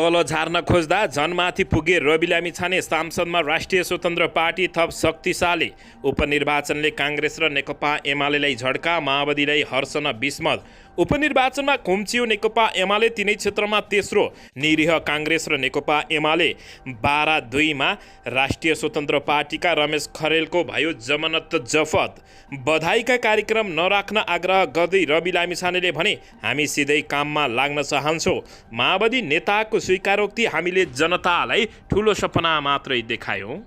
तल झार्न खोज्दा जनमाथि पुगे रवि लामिछाने सांसदमा राष्ट्रिय स्वतन्त्र पार्टी थप शक्तिशाली। उपनिर्वाचनले काङ्ग्रेस र नेकपा एमालेलाई झड्का, माओवादीलाई हर्ष न विस्मत। उपनिर्वाचनमा खुम्चियो नेकपा एमाले, तिनै क्षेत्रमा तेस्रो। निरीह काङ्ग्रेस र नेकपा एमाले। 12-2 राष्ट्रिय स्वतन्त्र पार्टीका रमेश खरेलको भयो जमानत जफत। बधाईका कार्यक्रम नराख्न आग्रह गर्दै रवि लामिछानेले भने, हामी सिधै काममा लाग्न चाहन्छौँ। माओवादी नेताको स्वीकारोक्ति, हामीले जनतालाई ठुलो सपना मात्रै देखायौँ।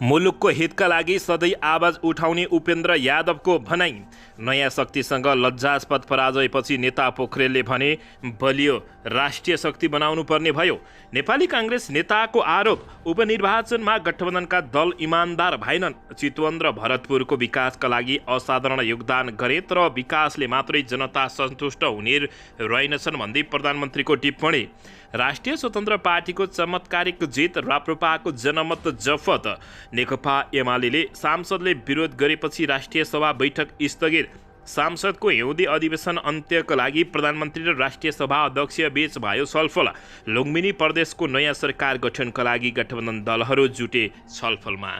मुलुकको हितका लागि सधैँ आवाज उठाउने उपेन्द्र यादवको भनाई। नयाँ शक्तिसँग लज्जास्पद पराजयपछि नेता पोखरेलले भने, बलियो राष्ट्रिय शक्ति बनाउनु पर्ने भयो। नेपाली काङ्ग्रेस नेताको आरोप, उपनिर्वाचनमा गठबन्धनका दल इमान्दार भएनन्। चितवन र भरतपुरको विकासका लागि असाधारण योगदान गरे, तर विकासले मात्रै जनता सन्तुष्ट हुने रहेनछन् भन्दै प्रधानमन्त्रीको टिप्पणी। राष्ट्रिय स्वतन्त्र पार्टीको चमत्कारिक जित, राप्रपाको जनमत जफत। नेकपा एमाले सांसदले विरोध गरेपछि राष्ट्रिय सभा बैठक स्थगित। सांसदको हिउँदे अधिवेशन अन्त्यका लागि प्रधानमन्त्री र राष्ट्रिय सभा अध्यक्ष बीच भयो छलफल। लुम्बिनी प्रदेशको नयाँ सरकार गठनका लागि गठबन्धन दलहरू जुटे छलफलमा।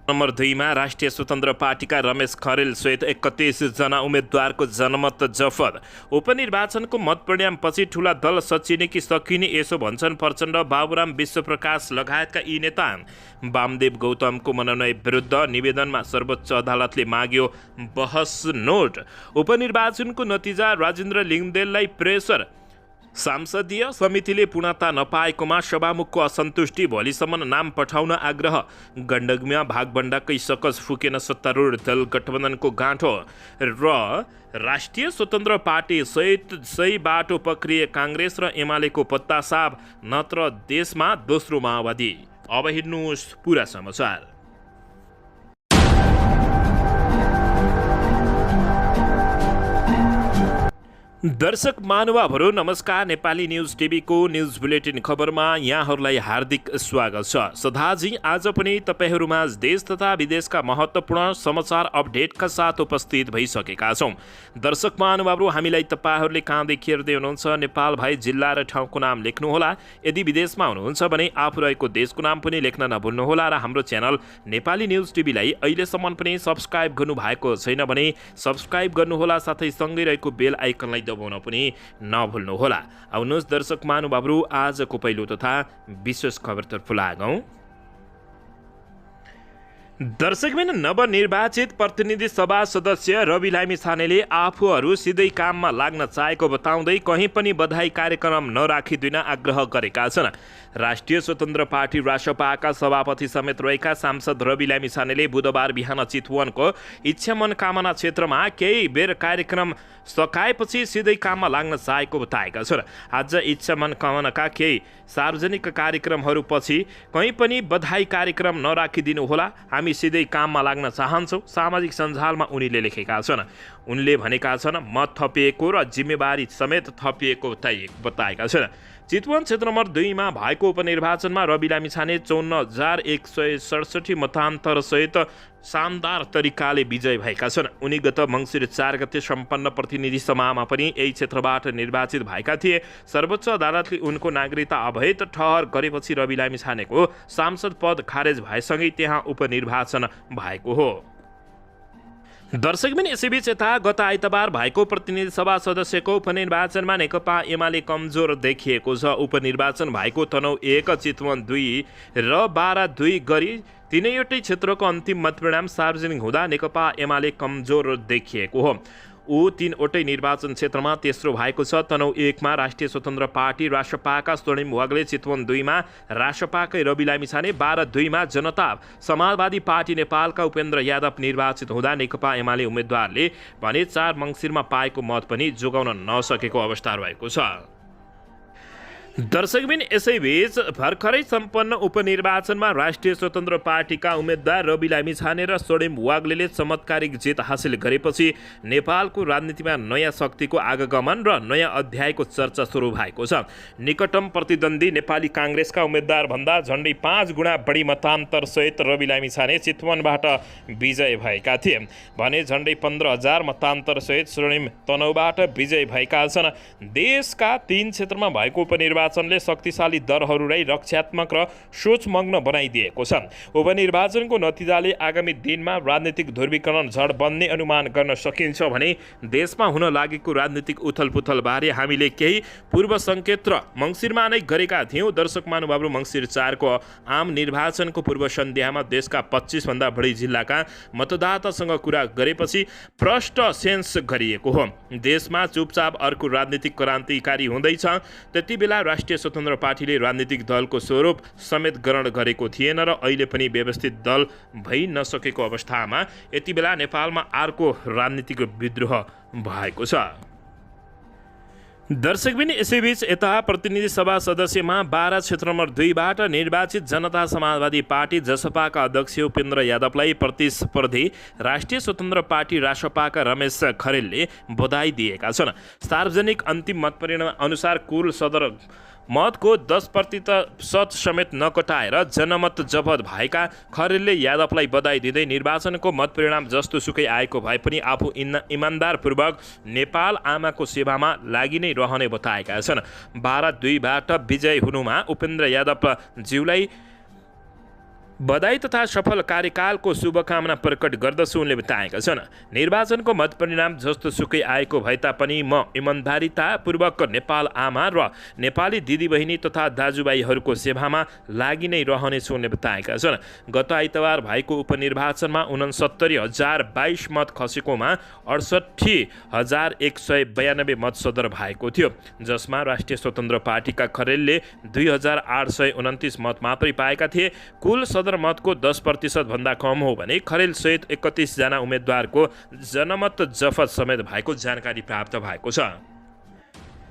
नम्बर 2 राष्ट्रिय स्वतन्त्र पार्टीका रमेश खरेल सहित 31 जना उम्मेद्वारको जनमत जफत। उपनिर्वाचनको मत परिणामपछि ठुला दल सचिने कि सकिने, यसो भन्छन् प्रचण्ड, बाबुराम विश्वप्रकाश लगायतका यी नेता। वामदेव गौतमको मनोनयन विरुद्ध निवेदनमा सर्वोच्च अदालतले माग्यो बहस नोट। उपनिर्वाचनको नतिजा, राजेन्द्र लिङ्गदेललाई प्रेसर। संसदीय समितिले पूर्णता नपाएकोमा सभामुखको असन्तुष्टि, भोलिसम्म नाम पठाउन आग्रह। गण्डकीमा भागभण्डाकै सकस फुकेन सत्तारूढ दल गठबन्धनको गाँठो। र राष्ट्रिय स्वतन्त्र पार्टी सहित सही बाटो पक्रिए काङ्ग्रेस र एमालेको पत्ता साफ, नत्र देशमा दोस्रो माओवादी। अब हेर्नुहोस् पुरा समाचार। दर्शक महानुभावहरू नमस्कार। नेपाली न्युज टिभीको न्युज बुलेटिन खबरमा यहाँहरूलाई हार्दिक स्वागत छ। सदाझै आज पनि तपाईहरूमा देश तथा विदेशका महत्त्वपूर्ण समाचार अपडेटका साथ उपस्थित भइसकेका छौँ। दर्शक महानुभावहरू, हामीलाई तपाईहरूले कहाँदेखि हेर्दै हुनुहुन्छ नेपाल भए जिल्ला र ठाउँको नाम लेख्नुहोला। यदि विदेशमा हुनुहुन्छ भने आफू रहेको देशको नाम पनि लेख्न नभुल्नुहोला। र हाम्रो च्यानल नेपाली न्युज टिभीलाई अहिलेसम्म पनि सब्सक्राइब गर्नुभएको छैन भने सब्सक्राइब गर्नुहोला, साथै सँगै रहेको बेल आइकनलाई दबाउन पनि नभुल्नुहोला। आउनुहोस् दर्शक महानुभावहरू, आजको पहिलो तथा विशेष खबरतर्फ लागौँ। दर्शकबिन नवनिर्वाचित प्रतिनिधि सभा सदस्य रवि लामिछानेले आफूहरू सिधै काममा लाग्न चाहेको बताउँदै कहीँ पनि बधाई कार्यक्रम नराखिदिन आग्रह गरेका छन्। राष्ट्रिय स्वतन्त्र पार्टी रासपाका सभापति समेत रहेका सांसद रवि लामिछानेले बुधबार बिहान चितवनको इच्छा मनोकामना क्षेत्रमा केही बेर कार्यक्रम सकाएपछि सिधै काममा लाग्न चाहेको बताएका छन्। आज इच्छा मनोकामनाका केही सार्वजनिक कार्यक्रमहरूपछि कहीँ पनि बधाई कार्यक्रम नराखिदिनुहोला, हामी सिधै काममा लाग्न चाहन्छौँ, सामाजिक सञ्जालमा उनीले लेखेका छन्। उनले भनेका छन्, म थपिएको र जिम्मेवारी समेत थपिएको बताएका छन्। चितवन क्षेत्र नम्बर 2 भएको उपनिर्वाचनमा रवि लामिछाने 54,167 मतान्तर सहित शानदार तरिकाले विजय भएका छन्। उनी गत मङ्सिर 4 गते सम्पन्न प्रतिनिधि सभामा पनि यही क्षेत्रबाट निर्वाचित भएका थिए। सर्वोच्च अदालतले उनको नागरिकता अवैध ठहर गरेपछि रवि लामिछानेको सांसद पद खारेज भएसँगै त्यहाँ उपनिर्वाचन भएको हो। दर्शकबिन यसैबीच यता गत आइतबार भएको प्रतिनिधि सभा सदस्यको उपनिर्वाचनमा नेकपा एमाले कमजोर देखिएको छ। उपनिर्वाचन भएको तनहुँ 1, चितवन 2 र 12-2 गरी तीनैवटै क्षेत्रको अन्तिम मतपरिणाम सार्वजनिक हुँदा नेकपा एमाले कमजोर देखिएको हो। ऊ 3वटै निर्वाचन क्षेत्रमा तेस्रो भएको छ। तनहुँ 1 राष्ट्रिय स्वतन्त्र पार्टी रासपाका स्वर्णिम वाग्ले, चितवन 2 रासपाकै रवि लामिछाने, 12-2 जनता समाजवादी पार्टी नेपालका उपेन्द्र यादव निर्वाचित हुँदा नेकपा एमाले उम्मेद्वारले भने 4 मङ्सिरमा पाएको मत पनि जोगाउन नसकेको अवस्था रहेको छ। दर्शकबिन यसैबीच भर्खरै सम्पन्न उपनिर्वाचनमा राष्ट्रिय स्वतन्त्र पार्टीका उम्मेद्वार रवि लामिछाने र सोडेम वाग्लेले चमत्कारिक जित हासिल गरेपछि नेपालको राजनीतिमा नयाँ शक्तिको आगमन र नयाँ अध्यायको चर्चा सुरु भएको छ। निकटतम प्रतिद्वन्दी नेपाली काङ्ग्रेसका उम्मेद्वार भन्दा झन्डै 5 गुणा बढी मतान्तरसहित रवि लामिछाने चितवनबाट विजय भएका थिए भने झन्डै 15,000 मतान्तरसहित सोडेम तनहुबाट विजय भएका छन्। देशका 3 क्षेत्रमा भएको उपनिर्वाचनले शक्तिशाली दलहरूलाई रक्षात्मक र सोचमग्न बनाइदिएको छ। उपनिर्वाचनको नतिजाले आगामी दिनमा राजनीतिक ध्रुवीकरण झड बन्ने अनुमान गर्न सकिन्छ भने देशमा हुन लागेको राजनीतिक उथलपुथलबारे हामीले केही पूर्व सङ्केत र मङ्सिरमा नै गरेका थियौँ। दर्शक महानुभावहरू, मङ्सिर 4 को आम निर्वाचनको पूर्व सन्ध्यामा देशका 25 भन्दा बढी जिल्लाका मतदातासँग कुरा गरेपछि प्रष्ट सेन्स गरिएको हो। देशमा चुपचाप अर्को राजनीतिक क्रान्तिकारी हुँदैछ। त्यति बेला राष्ट्रिय स्वतन्त्र पार्टीले राजनीतिक दलको स्वरूप समेत ग्रहण गरेको थिएन र अहिले पनि व्यवस्थित दल भइ नसकेको अवस्थामा यति बेला नेपालमा अर्को राजनीतिक विद्रोह भएको छ। दर्शकबिन यसैबीच यता प्रतिनिधि सभा सदस्यमा 12 क्षेत्र नम्बर 2बाट निर्वाचित जनता समाजवादी पार्टी जसपाका अध्यक्ष उपेन्द्र यादवलाई प्रतिस्पर्धी राष्ट्रिय स्वतन्त्र पार्टी रासपाका रमेश खरेलले बधाई दिएका छन्। सार्वजनिक अन्तिम मतपरिणाम अनुसार कुल सदर मतको 10% समेत नकटाएर जनमत जफत भएका खरेलले यादवलाई बधाई दिँदै निर्वाचनको मतपरिणाम जस्तो सुकै आएको भए पनि आफू इमान्दारपूर्वक नेपाल आमाको सेवामा लागि नै रहने बताएका छन्। 12-2बाट विजय हुनुमा उपेन्द्र यादवज्यूलाई बधाई तथा सफल कार्यकालको शुभकामना प्रकट गर्दछु उनले बताएका छन्। निर्वाचनको मतपरिणाम जस्तो सुकै आएको भए तापनि म इमान्दारितापूर्वक नेपाल आमा र नेपाली दिदीबहिनी तथा दाजुभाइहरूको सेवामा लागि नै रहनेछु उनले बताएका छन्। गत आइतबार भएको उपनिर्वाचनमा 69,022 मत खसेकोमा 68,192 मत सदर भएको थियो, जसमा राष्ट्रिय स्वतन्त्र पार्टीका खरेलले 2,829 मत मात्रै पाएका थिए। कुल मतको 10% भन्दा कम हो भने खरेल सहित 31 जना उम्मेद्वारको जनमत जफत समेत भएको जानकारी प्राप्त भएको छ।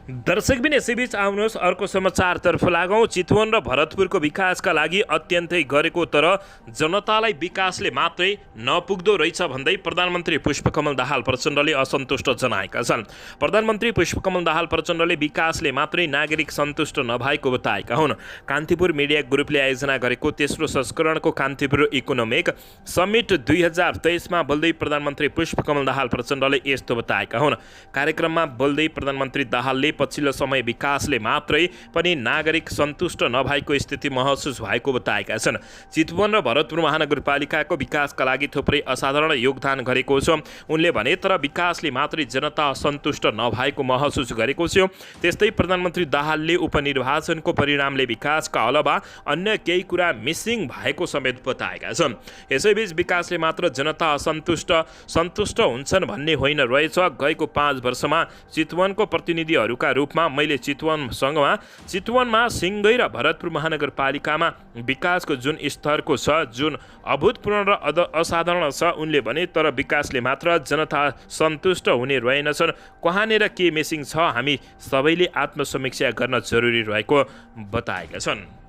दर्शकबिन यसैबीच आउनुहोस् अर्को समाचारतर्फ लागौँ। चितवन र भरतपुरको विकासका लागि अत्यन्तै गरेको तर जनतालाई विकासले मात्रै नपुग्दो रहेछ भन्दै प्रधानमन्त्री पुष्पकमल दाहाल प्रचण्डले असन्तुष्ट जनाएका छन्। प्रधानमन्त्री पुष्पकमल दाहाल प्रचण्डले विकासले मात्रै नागरिक सन्तुष्ट नभएको बताएका हुन्। कान्तिपुर मिडिया ग्रुपले आयोजना गरेको तेस्रो संस्करणको कान्तिपुर इकोनोमिक समिट 2023मा बोल्दै प्रधानमन्त्री पुष्पकमल दाहाल प्रचण्डले यस्तो बताएका हुन्। कार्यक्रममा बोल्दै प्रधानमन्त्री दाहालले पछिल्लो समय विकासले मात्रै पनि नागरिक सन्तुष्ट नभएको स्थिति महसुस भएको बताएका छन्। चितवन र भरतपुर महानगरपालिकाको विकासका लागि थुप्रै असाधारण योगदान गरेको छ उनले भने, तर विकासले मात्रै जनता सन्तुष्ट नभएको महसुस गरेको छ। त्यस्तै प्रधानमन्त्री दाहालले उपनिर्वाचनको परिणामले विकासका अलावा अन्य केही कुरा मिसिङ भएको समेत बताएका छन्। यसैबीच विकासले मात्र जनता सन्तुष्ट हुन्छन् भन्ने होइन रहेछ। गएको 5 वर्षमा चितवनको प्रतिनिधिहरूका रूपमा मैले चितवनमा सिंहदै र भरतपुर महानगरपालिकामा विकासको जुन स्तरको छ, जुन अभूतपूर्ण र असाधारण छ उनले भने, तर विकासले मात्र जनता सन्तुष्ट हुने रहेनछन्। कहाँनिर के मिसिङ छ हामी सबैले आत्मसमीक्षा गर्न जरुरी रहेको बताएका छन्।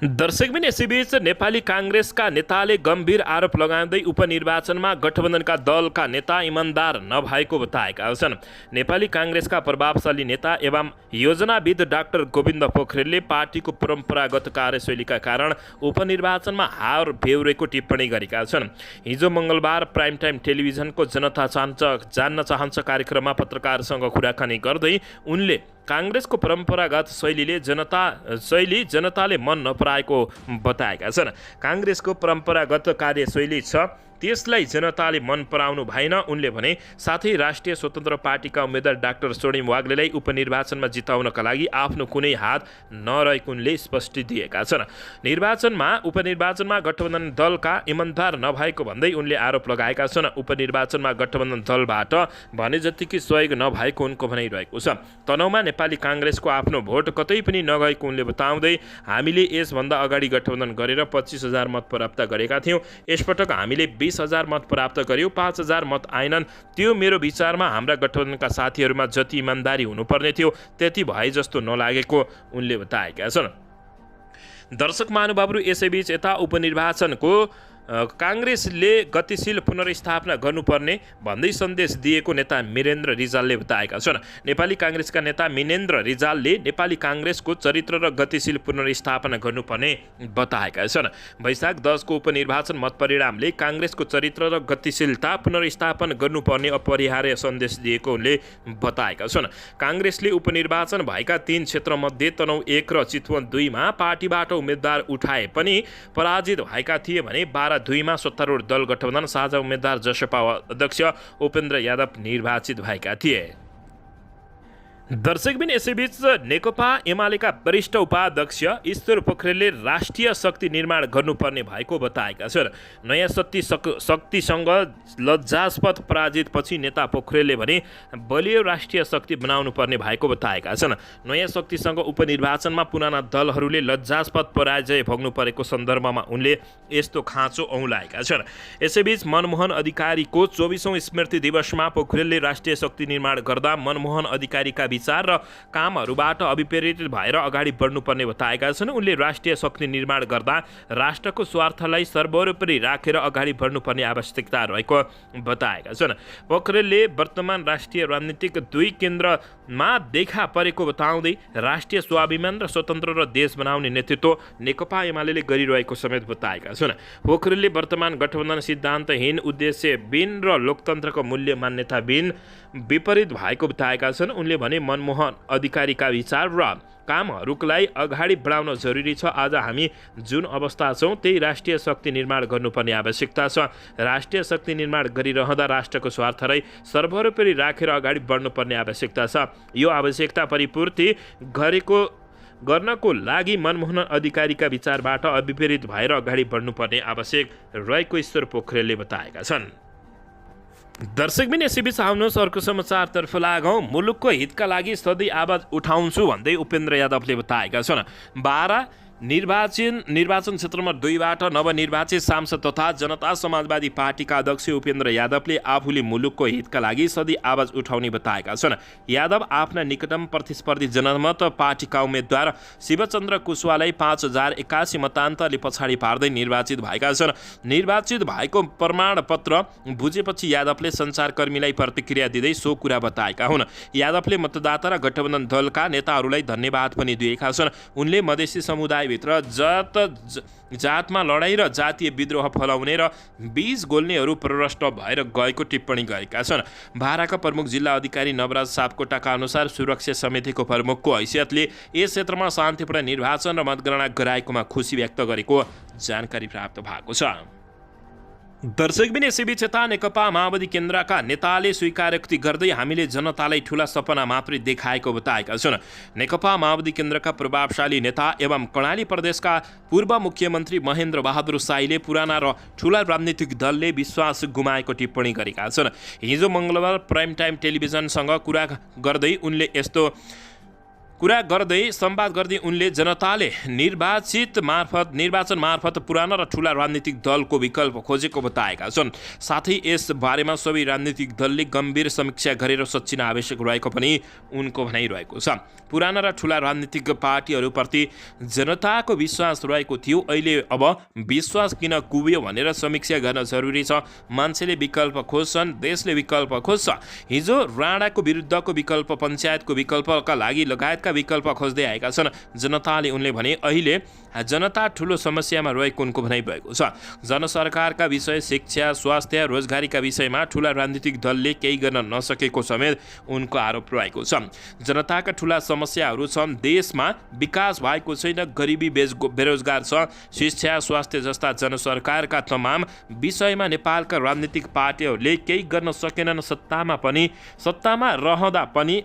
दर्शकबिन यसैबीच नेपाली काङ्ग्रेसका नेताले गम्भीर आरोप लगाउँदै उपनिर्वाचनमा गठबन्धनका दलका नेता इमान्दार नभएको बताएका छन्। नेपाली काङ्ग्रेसका प्रभावशाली नेता एवं योजनाविद डाक्टर गोविन्द पोखरेलले पार्टीको परम्परागत कार्यशैलीका कारण उपनिर्वाचनमा हार बेहोरेको टिप्पणी गरेका छन्। हिजो मङ्गलबार प्राइम टाइम टेलिभिजनको जनता जान्न चाहन्छ कार्यक्रममा पत्रकारसँग कुराकानी गर्दै उनले काङ्ग्रेसको परम्परागत शैली जनताले मन नपराएको बताएका छन्। काङ्ग्रेसको परम्परागत कार्यशैली छ, त्यसलाई जनताले मन पराउनु भएन उनले भने। साथै राष्ट्रिय स्वतन्त्र पार्टीका उम्मेद्वार डाक्टर सोडेम वाग्लेलाई उपनिर्वाचनमा जिताउनका लागि आफ्नो कुनै हात नरहेको उनले स्पष्ट दिएका छन्। उपनिर्वाचनमा गठबन्धन दलका इमान्दार नभएको भन्दै उनले आरोप लगाएका छन्। उपनिर्वाचनमा गठबन्धन दलबाट भने जतिकै सहयोग नभएको उनको भनाइरहेको छ। तनहुमा नेपाली काङ्ग्रेसको आफ्नो भोट कतै पनि नगएको उनले बताउँदै, हामीले यसभन्दा अगाडि गठबन्धन गरेर 25,000 मत प्राप्त गरेका थियौँ। यसपटक हामीले 20 20,000 मत प्राप्त गर्यो, 5,000 मत आएनन्। त्यो मेरो विचारमा हाम्रा गठबन्धनका साथीहरूमा जति इमान्दारी हुनुपर्ने थियो त्यति भए जस्तो नलागेको उनले बताएका छन्। दर्शक महानुभावहरू, यसैबीच यता उपनिर्वाचनको काङ्ग्रेसले गतिशील पुनर्स्थापना गर्नुपर्ने भन्दै सन्देश दिएको नेता मिनेन्द्र रिजालले बताएका छन्। नेपाली काङ्ग्रेसका नेता मिनेन्द्र रिजालले नेपाली काङ्ग्रेसको चरित्र र गतिशील पुनर्स्थापना गर्नुपर्ने बताएका छन्। वैशाख 10 को उपनिर्वाचन मतपरिणामले काङ्ग्रेसको चरित्र र गतिशीलता पुनर्स्थापन गर्नुपर्ने अपरिहार्य सन्देश दिएको उनले बताएका छन्। काङ्ग्रेसले उपनिर्वाचन भएका 3 क्षेत्रमध्ये तनहुँ 1 र चितवन 2 मा पार्टीबाट उम्मेद्वार उठाए पनि पराजित भएका थिए भने 12-2 मा सत्तारूढ दल गठबन्धन साझा उम्मेद्वार जसपा अध्यक्ष उपेन्द्र यादव निर्वाचित भएका थिए। दर्शकबिन, यसैबीच नेकपा एमालेका वरिष्ठ उपाध्यक्ष ईश्वर पोखरेलले राष्ट्रिय शक्ति निर्माण गर्नुपर्ने भएको बताएका छन्। नयाँ शक्तिसँग लज्जास्पद पराजितपछि नेता पोखरेलले भने बलियो राष्ट्रिय शक्ति बनाउनु पर्ने भएको बताएका छन्। नयाँ शक्तिसँग उपनिर्वाचनमा पुराना दलहरूले लज्जास्पद पराजय भोग्नु परेको सन्दर्भमा उनले यस्तो खाँचो औँलाएका छन्। यसैबीच मनमोहन अधिकारीको 24औं स्मृति दिवसमा पोखरेलले राष्ट्रिय शक्ति निर्माण गर्दा मनमोहन अधिकारीका विचार र कामहरूबाट अभिप्रेरित भएर अगाडि बढ्नुपर्ने बताएका छन्। उनले राष्ट्रिय शक्ति निर्माण गर्दा राष्ट्रको स्वार्थलाई सर्वोपरि राखेर अगाडि बढ्नुपर्ने आवश्यकता रहेको बताएका छन्। पोखरेलले वर्तमान राष्ट्रिय राजनीतिक 2 केन्द्रमा देखा परेको बताउँदै राष्ट्रिय स्वाभिमान र स्वतन्त्र र देश बनाउने नेतृत्व नेकपा एमाले गरिरहेको समेत बताएका छन्। पोखरेलले वर्तमान गठबन्धन सिद्धान्तहीन, उद्देश्यहीन र लोकतन्त्रको मूल्य मान्यताहीन विपरीत भएको बताएका छन्। उनले भने मनमोहन अधिकारीका विचार र कामहरूलाई अगाडि बढाउन जरुरी छ। आज हामी जुन अवस्था छौँ त्यही राष्ट्रिय शक्ति निर्माण गर्नुपर्ने आवश्यकता छ। राष्ट्रिय शक्ति निर्माण गरिरहँदा राष्ट्रको स्वार्थलाई सर्वोपरि राखेर अगाडि बढ्नुपर्ने आवश्यकता छ। यो आवश्यकता परिपूर्ति गर्नको लागि मनमोहन अधिकारीका विचारबाट अभिप्रेरित भएर अगाडि बढ्नुपर्ने आवश्यक रहेको ईश्वर पोखरेलले बताएका छन्। दर्शकबिन, यसैबीच आउनुहोस् अर्को समाचारतर्फ लागौँ। मुलुकको हितका लागि सधैँ आवाज उठाउँछु भन्दै उपेन्द्र यादवले बताएका छन्। 12 निर्वाचन क्षेत्रमा 2बाट नवनिर्वाचित सांसद तथा जनता समाजवादी पार्टीका अध्यक्ष उपेन्द्र यादवले आफूले मुलुकको हितका लागि सधैँ आवाज उठाउने बताएका छन्। यादव आफ्ना निकटतम प्रतिस्पर्धी जनमत पार्टीका उम्मेद्वार शिवचन्द्र कुशवालाई 5081 मतान्तरले पछाडि पार्दै निर्वाचित भएका छन्। निर्वाचित भएको प्रमाणपत्र बुझेपछि यादवले सञ्चारकर्मीलाई प्रतिक्रिया दिँदै सो कुरा बताएका हुन्। यादवले मतदाता र गठबन्धन दलका नेताहरूलाई धन्यवाद पनि दिएका छन्। उनले मधेसी समुदाय भित्र जातमा लडाई र जातीय विद्रोह फैलाउने र बीज गोल्नेहरू प्रष्ट भएर गएको टिप्पणी गरेका छन्। बाराका प्रमुख जिल्ला अधिकारी नवराज सापकोटाका अनुसार सुरक्षा समितिको प्रमुखको हैसियतले यस क्षेत्रमा शान्तिपूर्ण निर्वाचन र मतगणना गराएकोमा खुसी व्यक्त गरेको जानकारी प्राप्त भएको छ। दर्शकबिन, यसैबीच यता नेकपा माओवादी केन्द्रका नेताले स्वीकारोक्ति गर्दै हामीले जनतालाई ठूला सपना मात्रै देखाएको बताएका छन्। नेकपा माओवादी केन्द्रका प्रभावशाली नेता एवं कर्णाली प्रदेशका पूर्व मुख्यमन्त्री महेन्द्र बहादुर साईले पुराना र ठूला राजनीतिक दलले विश्वास गुमाएको टिप्पणी गरेका छन्। हिजो मङ्गलबार प्राइम टाइम टेलिभिजनसँग संवाद गर्दै उनले जनताले निर्वाचन मार्फत पुराना र ठूला राजनीतिक दलको विकल्प खोजेको बताएका छन्। साथै यस बारेमा सबै राजनीतिक दलले गम्भीर समीक्षा गरेर सचिन आवश्यक रहेको पनि उनको भनाइरहेको छ। पुराना र ठूला राजनीतिक पार्टीहरूप्रति जनताको विश्वास रहेको थियो, अहिले अब विश्वास किन कुब्यो भनेर समीक्षा गर्न जरुरी छ। मान्छेले विकल्प खोज्छन्, देशले विकल्प खोज्छ। हिजो राणाको विरुद्धको विकल्प, पञ्चायतको विकल्पका लागि लगायतका विकल्प खोज्दै आएका छन् जनताले। उनले भने अहिले जनता ठूलो समस्यामा रहेको उनको भनाइ भएको छ। जनसरकारका विषय, शिक्षा, स्वास्थ्य, रोजगारीका विषयमा ठूला राजनीतिक दलले केही गर्न नसकेको समेत उनको आरोप रहेको छ। जनताका ठूला समस्याहरू छन्। देशमा विकास भएको छैन, गरिबी, बेरोजगार छ, शिक्षा, स्वास्थ्य जस्ता जनसरकारका तमाम विषयमा नेपालका राजनीतिक पार्टीहरूले केही गर्न सकेनन्। सत्तामा रहँदा पनि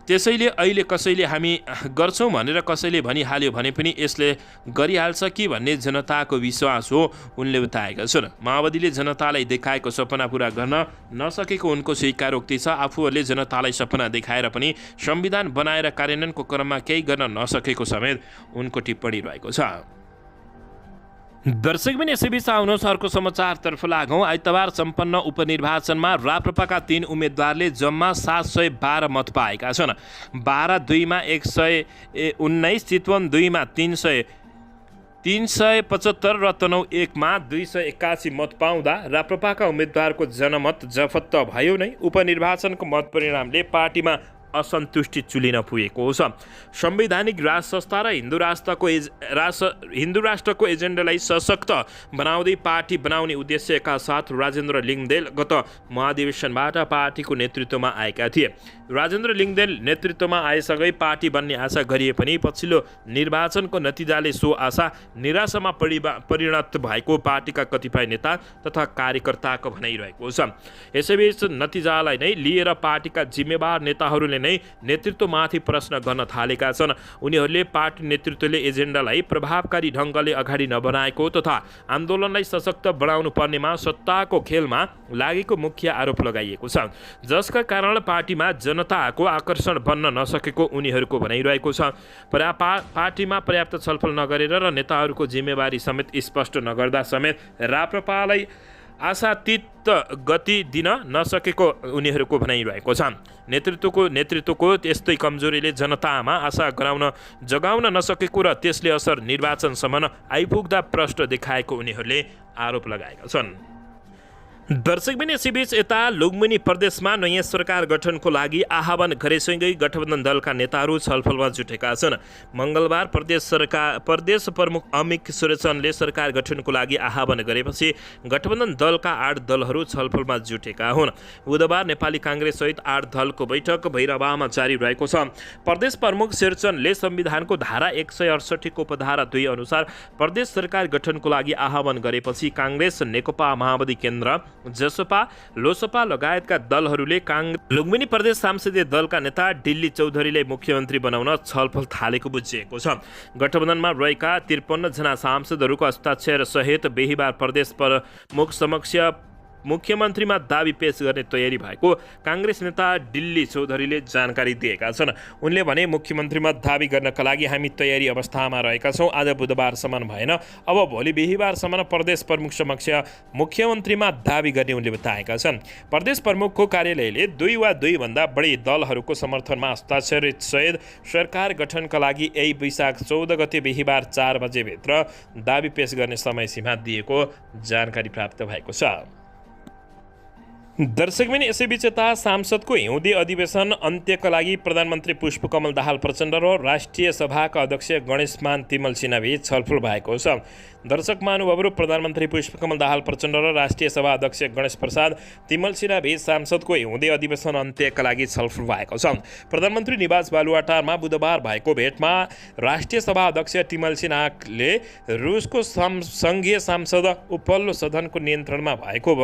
त्यसैले अहिले कसैले हामी गर्छौँ भनेर कसैले भनिहाल्यो भने पनि यसले गरिहाल्छ कि भन्ने जनताको विश्वास हो, उनले बताएका छन्। माओवादीले जनतालाई देखाएको सपना पूरा गर्न नसकेको उनको स्वीकारोक्ति छ। आफूहरूले जनतालाई सपना देखाएर पनि संविधान बनाएर कार्यान्वयनको क्रममा केही गर्न नसकेको समेत उनको टिप्पणी रहेको छ। दर्शकबिन यसैबीच आउनुहोस् अर्को समाचारतर्फ लागौँ। आइतबार सम्पन्न उपनिर्वाचनमा राप्रपाका 3 उम्मेदवारले जम्मा 712 मत पाएका छन्। 12-2मा 119, चितवन 2मा 375 र तनहुँ 1मा 281 मत पाउँदा राप्रपाका उम्मेदवारको जनमत जफत भयो नै। उपनिर्वाचनको मत परिणामले पार्टीमा असन्तुष्टि चुलिन पुगेको छ। संवैधानिक राज संस्था र हिन्दू राष्ट्रको एजेन्डालाई सशक्त बनाउँदै पार्टी बनाउने उद्देश्यका साथ राजेन्द्र लिङ्गदेल गत महाधिवेशनबाट पार्टीको नेतृत्वमा आएका थिए। राजेन्द्र लिङ्गदेल नेतृत्वमा आएसँगै पार्टी बन्ने आशा गरिए पनि पछिल्लो निर्वाचनको नतिजाले सो आशा निराशामा परिणत भएको पार्टीका कतिपय नेता तथा कार्यकर्ताको भनाइरहेको छ। यसैबीच नतिजालाई नै लिएर पार्टीका जिम्मेवार नेताहरूले नै नेतृत्वमाथि प्रश्न गर्न थालेका छन्। उनीहरूले पार्टी नेतृत्वले एजेन्डालाई प्रभावकारी ढङ्गले अगाडि नबढाएको तथा आन्दोलनलाई सशक्त बनाउनु पर्नेमा सत्ताको खेलमा लागेको मुख्य आरोप लगाइएको छ, जसका कारण पार्टीमा जनताको आकर्षण बन्न नसकेको उनीहरूको भनाइरहेको छ। पार्टीमा पर्याप्त छलफल नगरेर र नेताहरूको जिम्मेवारी समेत स्पष्ट नगर्दा समेत राप्रपालाई आशातीत गति दिन नसकेको उनीहरूको भनाइरहेको छ। नेतृत्वको यस्तै कमजोरीले जनतामा आशा जगाउन नसकेको र त्यसले असर निर्वाचनसम्म आइपुग्दा प्रष्ट देखाएको उनीहरूले आरोप लगाएका छन्। दर्शकबिन यसैबीच यता लुम्बिनी प्रदेशमा नयाँ सरकार गठनको लागि आह्वान गरेसँगै गठबन्धन दलका नेताहरू छलफलमा जुटेका छन्। मङ्गलबार प्रदेश प्रमुख अमिक सुरेचनले सरकार गठनको लागि आह्वान गरेपछि गठबन्धन दलका 8 दलहरू छलफलमा जुटेका हुन्। बुधबार नेपाली काङ्ग्रेससहित 8 दलको बैठक भैरवामा जारी रहेको छ। प्रदेश प्रमुख शेरचनले संविधानको धारा 168 को उपधारा 2 अनुसार प्रदेश सरकार गठनको लागि आह्वान गरेपछि काङ्ग्रेस, नेकपा माओवादी केन्द्र, जसपा, लोसपा लगायतका दलहरूले लुम्बिनी प्रदेश संसदीय दलका नेता डिल्ली चौधरीलाई मुख्यमन्त्री बनाउन छलफल थालेको बुझिएको छ। गठबन्धनमा रहेका 53 जना सांसदहरूको हस्ताक्षर सहित बिहीबार प्रदेश प्रमुख समक्ष मुख्यमन्त्रीमा दाबी पेश गर्ने तयारी भएको काङ्ग्रेस नेता डिल्ली चौधरीले जानकारी दिएका छन्। उनले भने मुख्यमन्त्रीमा दाबी गर्नका लागि हामी तयारी अवस्थामा रहेका छौँ। आज बुधबारसम्म भएन, अब भोलि बिहीबारसम्म प्रदेश प्रमुख समक्ष मुख्यमन्त्रीमा दाबी गर्ने उनले बताएका छन्। प्रदेश प्रमुखको कार्यालयले 2 वा 2 भन्दा बढी दलहरूको समर्थनमा हस्ताक्षरित सहित सरकार गठनका लागि यही वैशाख 14 गते बिहीबार 4 बजेभित्र दाबी पेश गर्ने समय सीमा दिएको जानकारी प्राप्त भएको छ। दर्शकबिन यसैबीच यता सांसदको हिउँदे अधिवेशन अन्त्यका लागि प्रधानमन्त्री पुष्पकमल दाहाल प्रचण्ड र राष्ट्रिय सभाका अध्यक्ष गणेशमान तिमल सिन्हाबीच छलफल भएको छ। दर्शक महानुभावहरू, प्रधानमन्त्री पुष्पकमल दाहाल प्रचण्ड र राष्ट्रिय सभा अध्यक्ष गणेश प्रसाद तिमल सिन्हाबीच सांसदको हिउँदे अधिवेशन अन्त्यका लागि छलफल भएको छ। प्रधानमन्त्री निवास बालुवाटारमा बुधबार भएको भेटमा राष्ट्रिय सभा अध्यक्ष तिमल सिन्हाले रुसको सङ्घीय सांसद उपल्लो सदनको नियन्त्रणमा भएको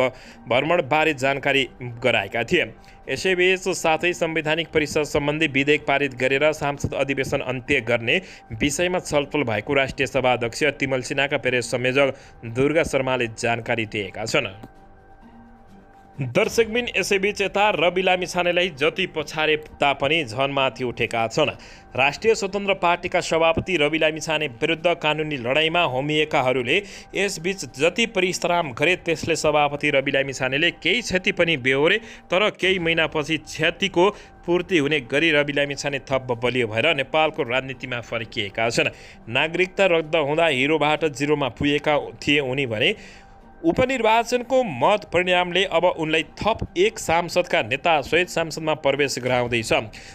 भ्रमणबारे जानकारी गराएका थिए। यसैबीच साथै संवैधानिक परिषद सम्बन्धी विधेयक पारित गरेर सांसद अधिवेशन अन्त्य गर्ने विषयमा छलफल भएको राष्ट्रिय सभा अध्यक्ष तिमल सिन्हाका प्रेस संयोजक दुर्गा शर्माले जानकारी दिएका छन्। दर्शकबिन यसैबीच यता रवि लामिछानेलाई जति पछारे तापनि झन माथि उठेका छन्। राष्ट्रिय स्वतन्त्र पार्टीका सभापति रवि लामिछाने विरुद्ध कानुनी लडाईँमा होमिएकाहरूले यसबीच जति परिश्रम गरे त्यसले सभापति रवि लामिछानेले केही क्षति पनि बेहोरे, तर केही महिनापछि क्षतिको पूर्ति हुने गरी रवि लामिछाने थप बलियो भएर नेपालको राजनीतिमा फर्किएका छन्। नागरिकता रद्द हुँदा हिरोबाट जिरोमा पुगेका थिए उनी भने उपनिर्वाचनको मत परिणामले अब उनलाई थप 1 सांसदका नेता सहित संसदमा प्रवेश गराउँदैछ।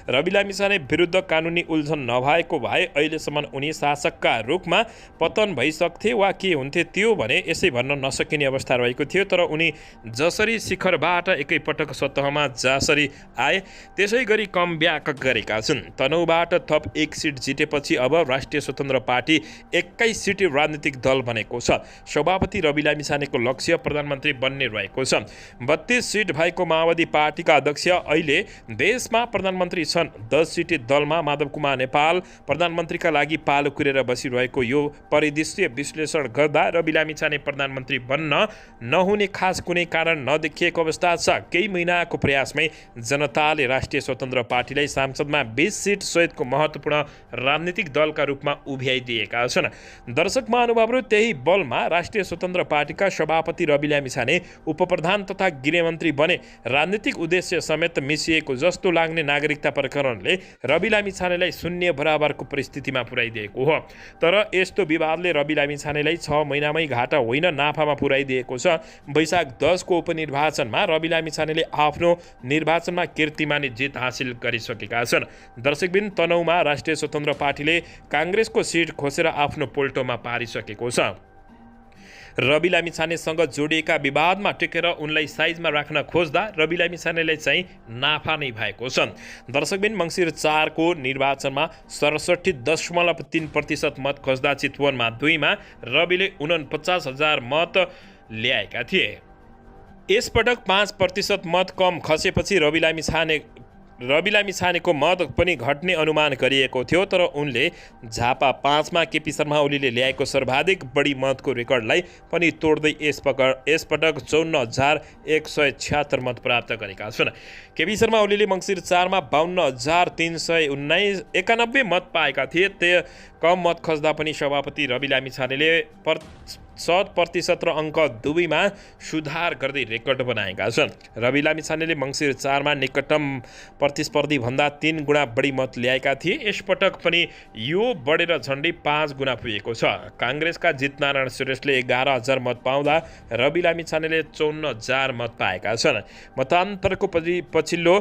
रवि लामिछाने विरुद्ध कानुनी उल्झन नभएको भए अहिलेसम्म उनी शासकका रूपमा पतन भइसक्थे वा के हुन्थे त्यो भने यसै भन्न नसकिने अवस्था रहेको थियो। तर उनी जसरी शिखरबाट एकैपटक सतहमा जसरी आए त्यसै गरी कम ब्याक गरेका छन्। तनहुँबाट थप 1 सिट जितेपछि अब राष्ट्रिय स्वतन्त्र पार्टी 21 सिटे राजनीतिक दल बनेको छ। सभापति रवि लामिछानेको लक्ष्य प्रधानमन्त्री बन्ने रहेको छ। 32 सिट भएको माओवादी पार्टीका अध्यक्ष अहिले देशमा प्रधानमन्त्री छन्। 10 सिटे दलमा माधव कुमार नेपाल प्रधानमन्त्रीका लागि पालो कुरेर बसिरहेको यो परिदृश्य विश्लेषण गर्दा रवि लामिछाने प्रधानमन्त्री बन्न नहुने खास कुनै कारण नदेखिएको अवस्था छ। केही महिनाको प्रयासमै जनताले राष्ट्रिय स्वतन्त्र पार्टीलाई सांसदमा 20 सिट सहितको महत्त्वपूर्ण राजनीतिक दलका रूपमा उभ्याइदिएका छन्। दर्शक महानुभावहरू, त्यही बलमा राष्ट्रिय स्वतन्त्र पार्टीका सभापति रवि लामिछाने उपप्रधान तथा गृहमन्त्री बने। राजनीतिक उद्देश्य समेत मिसिएको जस्तो लाग्ने नागरिकता प्रकरणले रवि लामिछानेलाई शून्य बराबरको परिस्थितिमा पुर्याइदिएको हो। तर यस्तो विवादले रवि लामिछानेलाई 6 महिनामै घाटा होइन नाफामा पुर्याइदिएको छ। वैशाख 10 को उपनिर्वाचनमा रवि लामिछानेले आफ्नो निर्वाचनमा कीर्तिमानी जित हासिल गरिसकेका छन्। दर्शकबिन, तनहुँमा राष्ट्रिय स्वतन्त्र पार्टीले काङ्ग्रेसको सिट खोसेर आफ्नो पोल्टोमा पारिसकेको छ। रवि लामिछानेसँग जोडिएका विवादमा टेकेर उनलाई साइजमा राख्न खोज्दा रवि लामिछानेलाई चाहिँ नाफा नै भएको छ। दर्शकबिन, मङ्सिर 4 को निर्वाचनमा 67.3% मत खोज्दा चितवनमा 2 मा रविले 49,000 मत ल्याएका थिए। यसपटक 5% मत कम खसेपछि रवि लामिछानेको मत पनि घट्ने अनुमान गरिएको थियो। तर उनले झापा 5 मा केपी शर्मा ओलीले ल्याएको सर्वाधिक बढी मतको रेकर्डलाई पनि तोड्दै यसपटक 54,176 मत प्राप्त गरेका छन्। केपी शर्मा ओलीले मङ्सिर 4 मा 52,391 मत पाएका थिए। त्यो कम मत खस्दा पनि सभापति रवि लामिछानेले 100% र अङ्क 2 मा सुधार गर्दै रेकर्ड बनाएका छन्। रवि लामिछानेले मङ्सिर 4 मा निकटतम प्रतिस्पर्धी भन्दा 3 गुणा बढी मत ल्याएका थिए। यसपटक पनि यो बढेर झन्डै 5 गुणा पुगेको छ। काङ्ग्रेसका जितनारायण श्रेष्ठले 11,000 मत पाउँदा रवि लामिछानेले 54,000 मत पाएका छन्। मतान्तरको पछिल्लो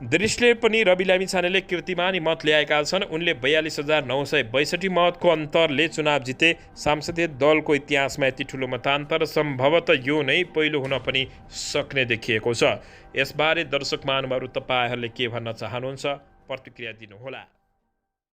दृश्यले पनि रवि लामिछानेले कीर्तिमानी मत ल्याएका छन्। उनले 42,962 मतको अन्तरले चुनाव जिते। सांसदीय दलको इतिहासमा यति ठुलो मतान्तर सम्भवतः यो नै पहिलो हुन पनि सक्ने देखिएको छ। यसबारे दर्शक महानुभावहरू, तपाईँहरूले के भन्न चाहनुहुन्छ? प्रतिक्रिया दिनुहोला।